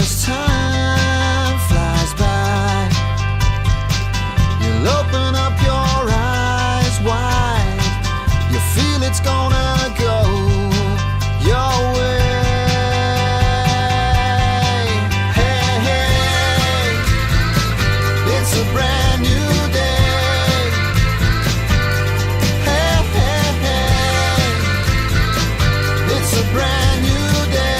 as time flies by, you'll open up your eyes wide. You feel it's gonna go your way. Hey, hey, it's a brand new day. Hey, hey, hey, it's a brand new day.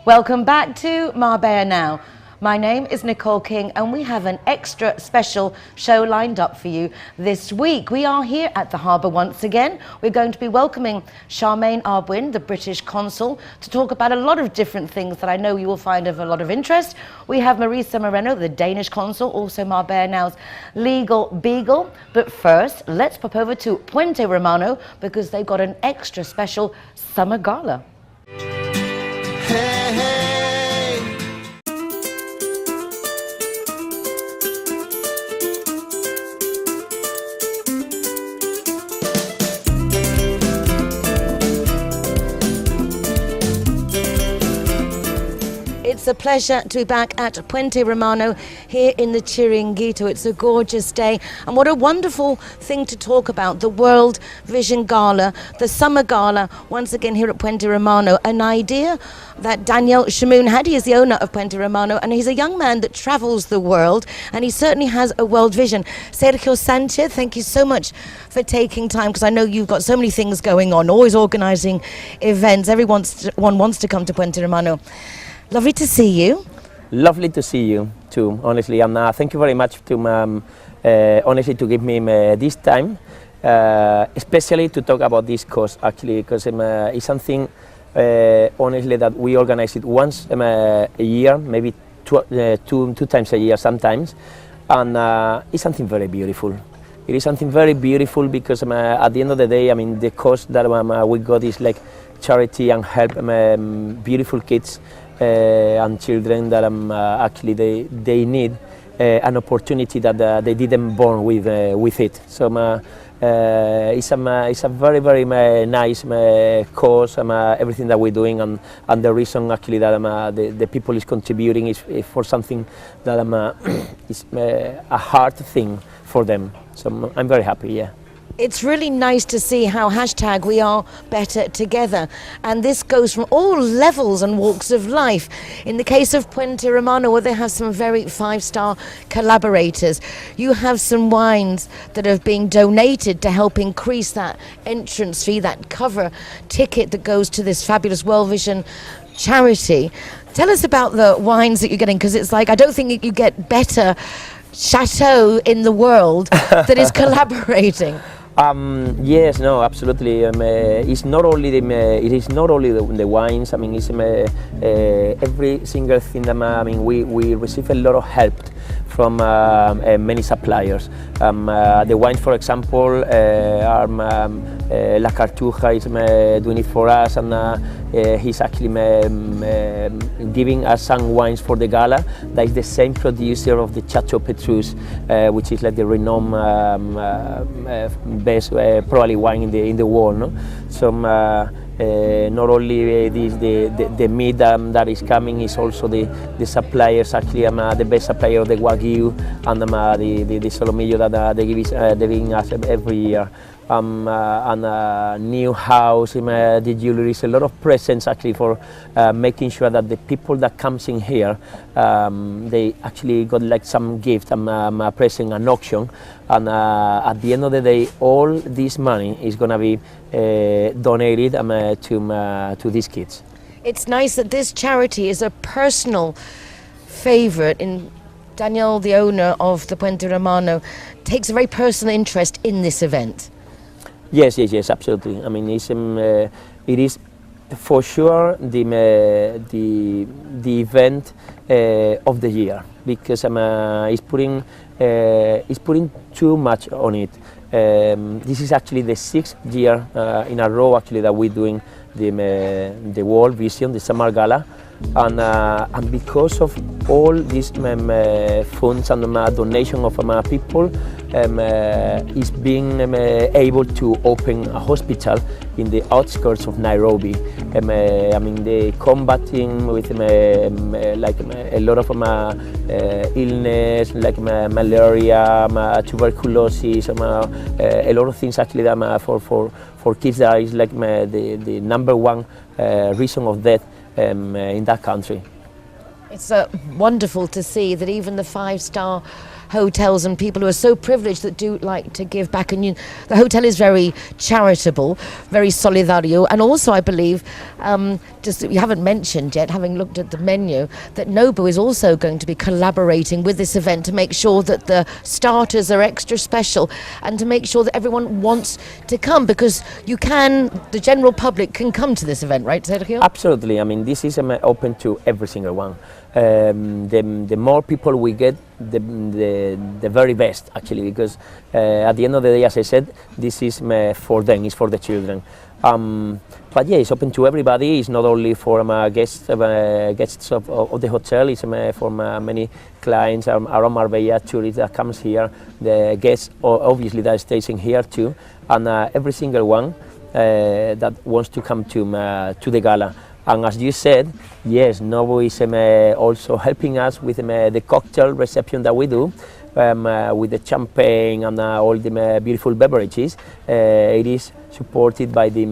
Welcome back to Marbella Now. My name is Nicole King and we have an extra special show lined up for you this week. We are here at the harbour once again. We're going to be welcoming Charmaine Arbwin, the British consul, to talk about a lot of different things that I know you will find of a lot of interest. We have Marisa Moreno, the Danish consul, also Marbella Now's legal beagle. But first, let's pop over to Puente Romano because they've got an extra special summer gala. Hey, hey. It's a pleasure to be back at Puente Romano here in the Chiringuito. It's a gorgeous day and what a wonderful thing to talk about, the World Vision Gala, the Summer Gala, once again here at Puente Romano. An idea that Daniel Shamoun had. He is the owner of Puente Romano and he's a young man that travels the world and he certainly has a world vision. Sergio Sánchez, thank you so much for taking time because I know you've got so many things going on, always organising events. Everyone wants to come to Puente Romano. Lovely to see you. Lovely to see you too, honestly, and thank you very much to honestly to give me this time, especially to talk about this cause actually, because it's something honestly that we organize it once a year, maybe two times a year sometimes, and it's something very beautiful. It is something very beautiful because at the end of the day, I mean, the cause that we got is like charity and help beautiful kids and children that actually they need an opportunity that they didn't born with it. So it's a very very nice cause. Everything that we're doing and the reason actually that the people is contributing is for something that is a hard thing for them. So I'm very happy. Yeah. It's really nice to see how hashtag we are better together, and this goes from all levels and walks of life. In the case of Puente Romano, where they have some very five-star collaborators, you have some wines that are being donated to help increase that entrance fee, that cover ticket that goes to this fabulous World Vision charity. Tell us about the wines that you're getting, because it's like I don't think you get better chateau in the world that is collaborating. Yes, no, absolutely. It's not only it is not only the wines. I mean, it's every single thing that I mean we receive a lot of help from many suppliers. The wines, for example, are La Cartuja is doing it for us, and he's actually giving us some wines for the gala. That is the same producer of the Chateau Petrus, which is like the renowned best probably wine in the world. No? So not only the meat that is coming, is also the suppliers. Actually, the best supplier of the Wagyu and the Solomillo that they giving us every year. And a new house, the jewelry, a lot of presents actually for making sure that the people that comes in here, they actually got like some gift, and present an auction, and at the end of the day, all this money is gonna be donated to these kids. It's nice that this charity is a personal favorite. In Daniel, the owner of the Puente Romano, takes a very personal interest in this event. Yes, absolutely. I mean, it is for sure the event of the year, because it's putting too much on it. This is actually the 6th year in a row actually that we're doing the World Vision, the Summer Gala, and because of all these funds and donation of people, is being able to open a hospital in the outskirts of Nairobi. I mean, they combating with like a lot of illness, like malaria, tuberculosis, a lot of things actually that for kids that is like the number one reason of death in that country. It's wonderful to see that even the five-star hotels and people who are so privileged that do like to give back, and the hotel is very charitable, very solidario, and also I believe, just you haven't mentioned yet, having looked at the menu, that Nobu is also going to be collaborating with this event to make sure that the starters are extra special and to make sure that everyone wants to come, because the general public can come to this event, right, Sergio? Absolutely. I mean, this is open to every single one. The more people we get, the very best actually, because at the end of the day, as I said, this is for them, it's for the children. But yeah, it's open to everybody. It's not only for guests of the hotel. It's for many clients around Marbella, tourists that comes here, the guests obviously that stays in here too, and every single one that wants to come to the gala. And as you said, yes, Nobu is also helping us with the cocktail reception that we do, with the champagne and all the beautiful beverages. It is supported by the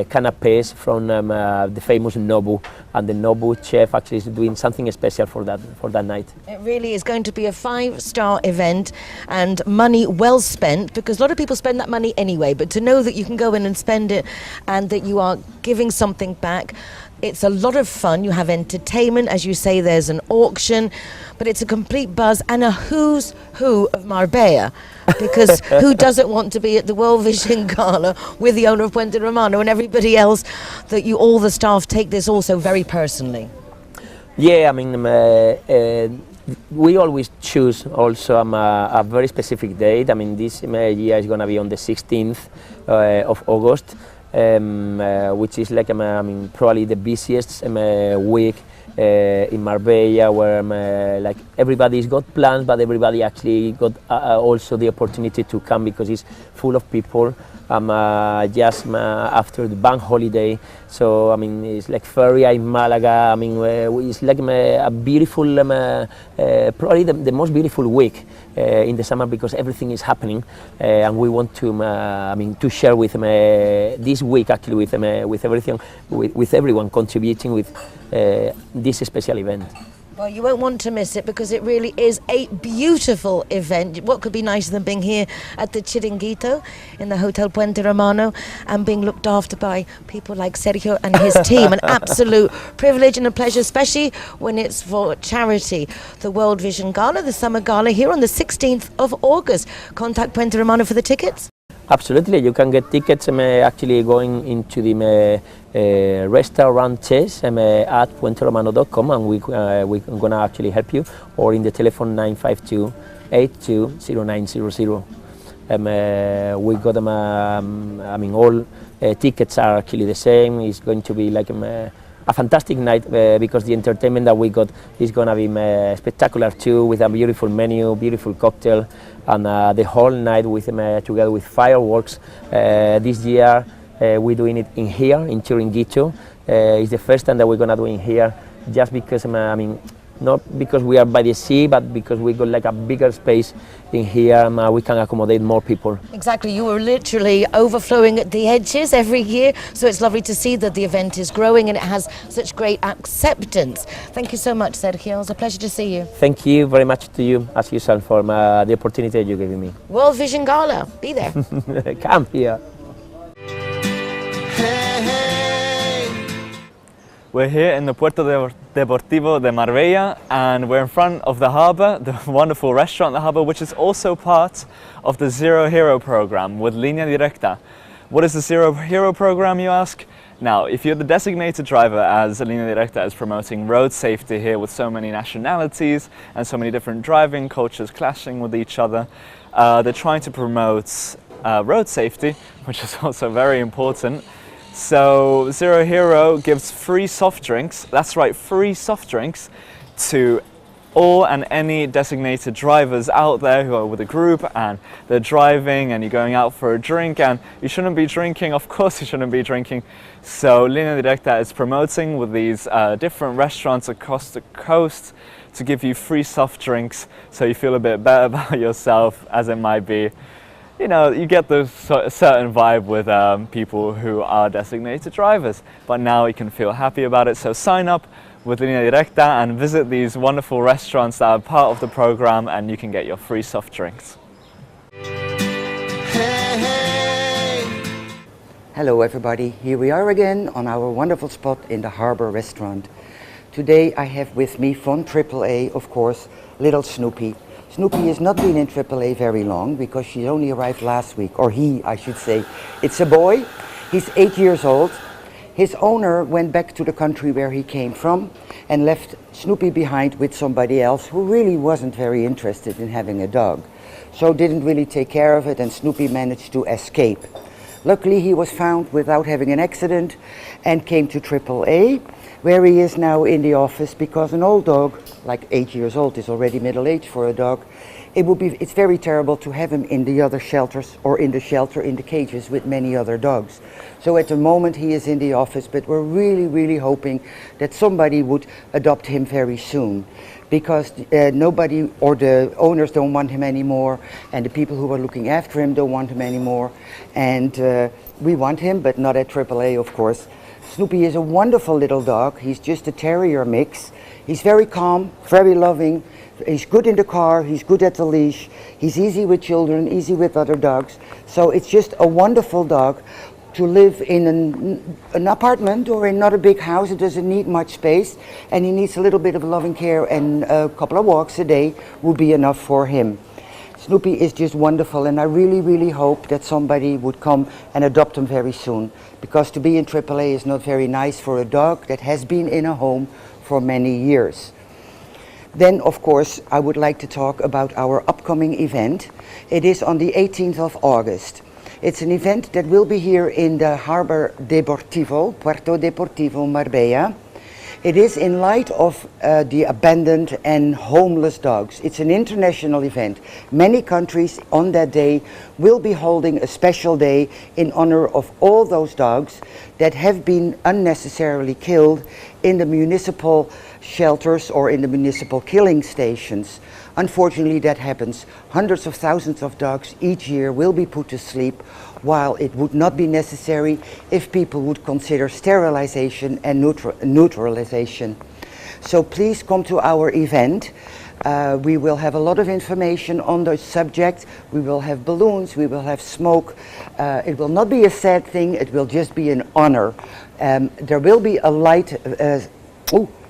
canapés from the famous Nobu, and the Nobu chef actually is doing something special for that night. It really is going to be a five-star event and money well spent, because a lot of people spend that money anyway, but to know that you can go in and spend it and that you are giving something back, it's a lot of fun. You have entertainment, as you say, there's an auction, but it's a complete buzz and a who's who of Marbella, because who doesn't want to be at the World Vision Gala with the owner of Puente Romano and everybody else, that all the staff take this also very personally? Yeah, I mean, we always choose also a very specific date. I mean, this year is going to be on the 16th of August. Which is like I mean, probably the busiest week in Marbella, where like everybody's got plans, but everybody actually got also the opportunity to come, because it's full of people. Just after the bank holiday, so I mean it's like Feria in Malaga. I mean it's like a beautiful, probably the most beautiful week in the summer, because everything is happening, and we want to, I mean, to share with this week actually with everything, with everyone contributing with this special event. Well, you won't want to miss it, because it really is a beautiful event. What could be nicer than being here at the Chiringuito in the Hotel Puente Romano and being looked after by people like Sergio and his team? An absolute privilege and a pleasure, especially when it's for charity. The World Vision Gala, the Summer Gala, here on the 16th of August. Contact Puente Romano for the tickets. Absolutely, you can get tickets actually going into the reservations at puenteromano.com, and we're going to actually help you, or in the telephone 952-820900. We got them, I mean, all tickets are actually the same. It's going to be like a fantastic night, because the entertainment that we got is going to be spectacular too, with a beautiful menu, beautiful cocktail, and the whole night with together with fireworks. This year we're doing it in here in Chiringuito. It's the first time that we're going to do it here, just because I mean, not because we are by the sea, but because we got like a bigger space in here, and we can accommodate more people. Exactly, you were literally overflowing at the edges every year, so it's lovely to see that the event is growing and it has such great acceptance. Thank you so much, Sergio. It was a pleasure to see you. Thank you very much to you, as usual, for the opportunity that you gave me. World Vision Gala, be there. Come here. Hey, hey. We're here in the Puerto Deportivo de Marbella, and we're in front of the harbour, the wonderful restaurant at the harbour, which is also part of the Zero Hero program with Línea Directa. What is the Zero Hero program, you ask? Now, if you're the designated driver, as Línea Directa is promoting road safety here with so many nationalities and so many different driving cultures clashing with each other, they're trying to promote road safety, which is also very important. So Zero Hero gives free soft drinks, that's right, free soft drinks, to All and any designated drivers out there who are with a group and they're driving and you're going out for a drink and you shouldn't be drinking, of course you shouldn't be drinking. So Linea Directa is promoting with these different restaurants across the coast to give you free soft drinks so you feel a bit better about yourself, as it might be. You know, you get the certain vibe with people who are designated drivers, but now you can feel happy about it. So sign up with Linea Directa and visit these wonderful restaurants that are part of the program, and you can get your free soft drinks. Hello everybody, here we are again on our wonderful spot in the Harbour restaurant. Today I have with me from AAA, of course, little Snoopy. Snoopy has not been in AAA very long because she only arrived last week, or he, I should say. It's a boy, he's 8 years old. His owner went back to the country where he came from and left Snoopy behind with somebody else who really wasn't very interested in having a dog. So didn't really take care of it, and Snoopy managed to escape. Luckily he was found without having an accident and came to AAA, where he is now in the office, because an old dog, like 8 years old, is already middle age for a dog. It's very terrible to have him in the other shelters, or in the shelter, in the cages with many other dogs. So at the moment he is in the office, but we're really hoping that somebody would adopt him very soon, because nobody, or the owners don't want him anymore, and the people who are looking after him don't want him anymore, and we want him, but not at AAA, of course. Snoopy is a wonderful little dog. He's just a terrier mix. He's very calm, very loving. He's good in the car, he's good at the leash, he's easy with children, easy with other dogs. So it's just a wonderful dog to live in an apartment or in not a big house. It doesn't need much space, and he needs a little bit of loving care, and a couple of walks a day will be enough for him. Snoopy is just wonderful, and I really hope that somebody would come and adopt him very soon, because to be in AAA is not very nice for a dog that has been in a home for many years. Then, of course, I would like to talk about our upcoming event. It is on the 18th of August. It's an event that will be here in the Harbor Deportivo, Puerto Deportivo, Marbella. It is in light of the abandoned and homeless dogs. It's an international event. Many countries on that day will be holding a special day in honor of all those dogs that have been unnecessarily killed in the municipal shelters or in the municipal killing stations. Unfortunately, that happens. Hundreds of thousands of dogs each year will be put to sleep, while it would not be necessary if people would consider sterilization and neutralization. So please come to our event. We will have a lot of information on the subject. We will have balloons, we will have smoke. It will not be a sad thing, it will just be an honor. There will be a light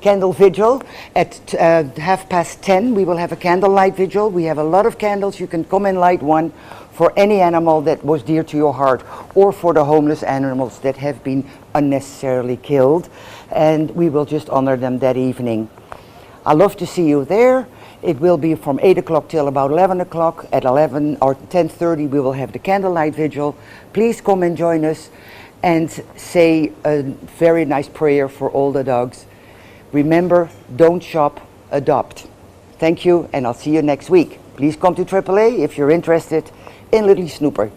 candle vigil at 10:30. We will have a candlelight vigil. We have a lot of candles. You can come and light one for any animal that was dear to your heart, or for the homeless animals that have been unnecessarily killed, and we will just honor them that evening. I love to see you there. It will be from 8 o'clock till about 11 o'clock. At 11 or 10:30 we will have the candlelight vigil. Please come and join us and say a very nice prayer for all the dogs. Remember, don't shop, adopt. Thank you, and I'll see you next week. Please come to AAA if you're interested in Little Snooper.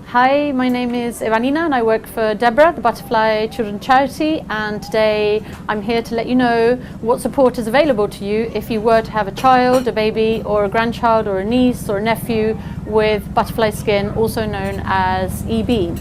Hi, my name is Evanina and I work for Deborah, the Butterfly Children Charity, and today I'm here to let you know what support is available to you if you were to have a child, a baby, or a grandchild, or a niece, or a nephew with butterfly skin, also known as EB.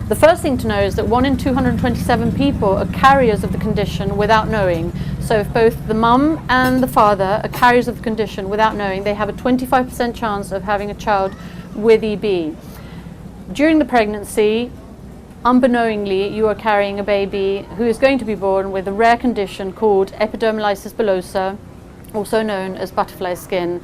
The first thing to know is that 1 in 227 people are carriers of the condition without knowing. So if both the mum and the father are carriers of the condition without knowing, they have a 25% chance of having a child with EB. During the pregnancy, unbeknowingly, you are carrying a baby who is going to be born with a rare condition called epidermolysis bullosa, also known as butterfly skin.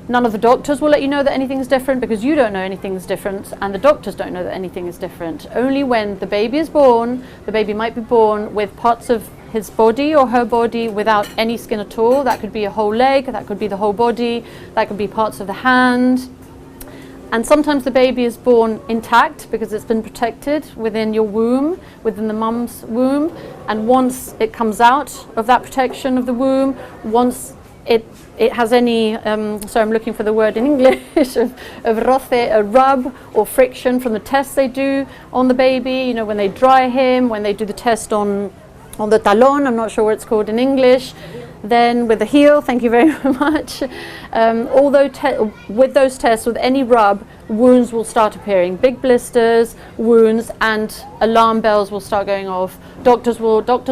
None of the doctors will let you know that anything is different, because you don't know anything is different, and the doctors don't know that anything is different. Only when the baby is born, the baby might be born with parts of his body or her body without any skin at all. That could be a whole leg, that could be the whole body, that could be parts of the hand. And sometimes the baby is born intact because it's been protected within your womb, within the mum's womb. And once it comes out of that protection of the womb, once it has any, sorry, I'm looking for the word in English, of roce, a rub or friction from the tests they do on the baby, you know, when they dry him, when they do the test on the talon, I'm not sure what it's called in English, then with the heel, thank you very much. Although with those tests, with any rub, wounds will start appearing, big blisters, wounds, and alarm bells will start going off. Doctors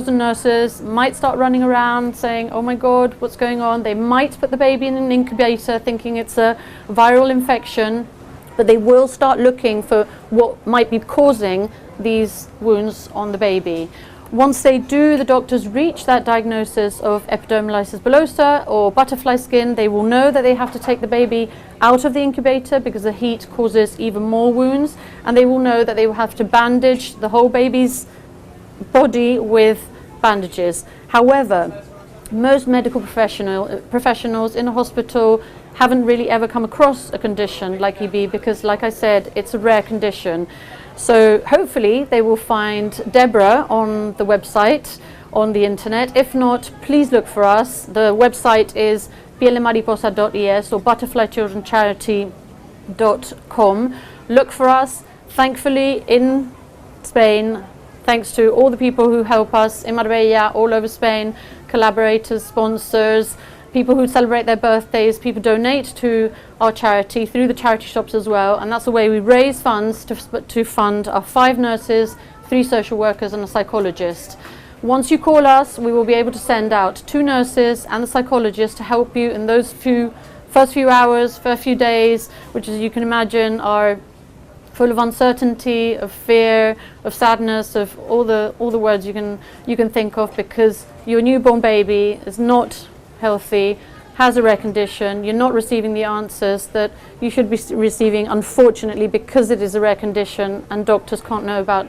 and nurses might start running around saying, oh my God, what's going on? They might put the baby in an incubator thinking it's a viral infection, but they will start looking for what might be causing these wounds on the baby. Once they do, the doctors reach that diagnosis of epidermolysis bullosa or butterfly skin, they will know that they have to take the baby out of the incubator because the heat causes even more wounds, and they will know that they will have to bandage the whole baby's body with bandages. However, most medical professionals in a hospital haven't really ever come across a condition like EB because, like I said, it's a rare condition. So hopefully they will find Deborah on the website, on the internet. If not, please look for us. The website is pielemariposa.es or butterflychildrencharity.com. Look for us. Thankfully, in Spain, thanks to all the people who help us in Marbella, all over Spain, collaborators, sponsors, people who celebrate their birthdays, people donate to our charity through the charity shops as well, and that's the way we raise funds to fund our 5 nurses, 3 social workers and a psychologist. Once you call us, we will be able to send out 2 nurses and a psychologist to help you in those first few hours, first few days, which, as you can imagine, are full of uncertainty, of fear, of sadness, of all the words you can think of, because your newborn baby is not healthy, has a rare condition, you're not receiving the answers that you should be receiving, unfortunately, because it is a rare condition and doctors can't know about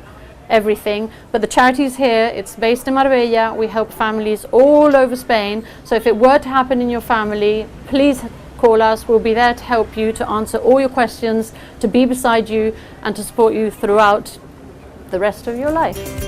everything. But the charity is here, it's based in Marbella, we help families all over Spain, so if it were to happen in your family, please call us, we'll be there to help you, to answer all your questions, to be beside you and to support you throughout the rest of your life.